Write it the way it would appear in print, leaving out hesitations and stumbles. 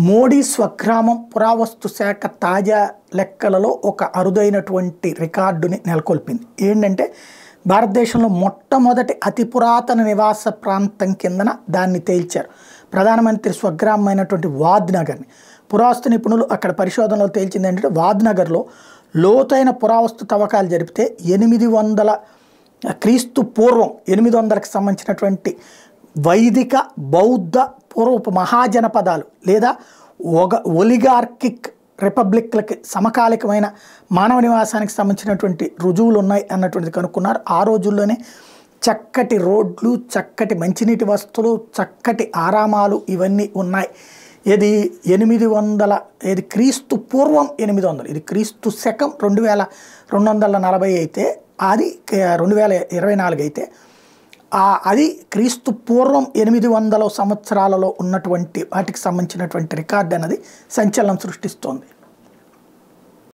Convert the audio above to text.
మోడీ స్వగ్రామం పురావస్తు శాఖ తాజా లెక్కలలో ఒక అరుదైనటువంటి రికార్డుని నెలకొల్పింది. ఏంటంటే భారతదేశంలో మొట్టమొదటి అతి పురాతన నివాస ప్రాంతం కిందన దాన్ని తేల్చారు. ప్రధానమంత్రి స్వగ్రామమైనటువంటి వాద్నగర్ని పురావస్తు నిపుణులు అక్కడ పరిశోధనలో తేల్చింది ఏంటంటే వాద్నగర్లో లోతైన పురావస్తు తవ్వకాలు జరిపితే 800 క్రీస్తు పూర్వం 800కి సంబంధించినటువంటి వైదిక బౌద్ధ పూర్వపు మహాజనపదాలు లేదా ఒలిగార్కిక్ రిపబ్లిక్లకి సమకాలికమైన మానవ నివాసానికి సంబంధించినటువంటి రుజువులు ఉన్నాయి అన్నటువంటిది కనుక్కున్నారు. ఆ రోజుల్లోనే చక్కటి రోడ్లు, చక్కటి మంచినీటి వస్తువులు, చక్కటి ఆరామాలు ఇవన్నీ ఉన్నాయి. ఇది 800 ఇది క్రీస్తు పూర్వం 800, ఇది క్రీస్తు శకం 2240 అయితే అది 2024 అయితే అది క్రీస్తు పూర్వం 800 సంవత్సరాలలో ఉన్నటువంటి వాటికి సంబంధించినటువంటి రికార్డు అన్నది సంచలనం సృష్టిస్తోంది.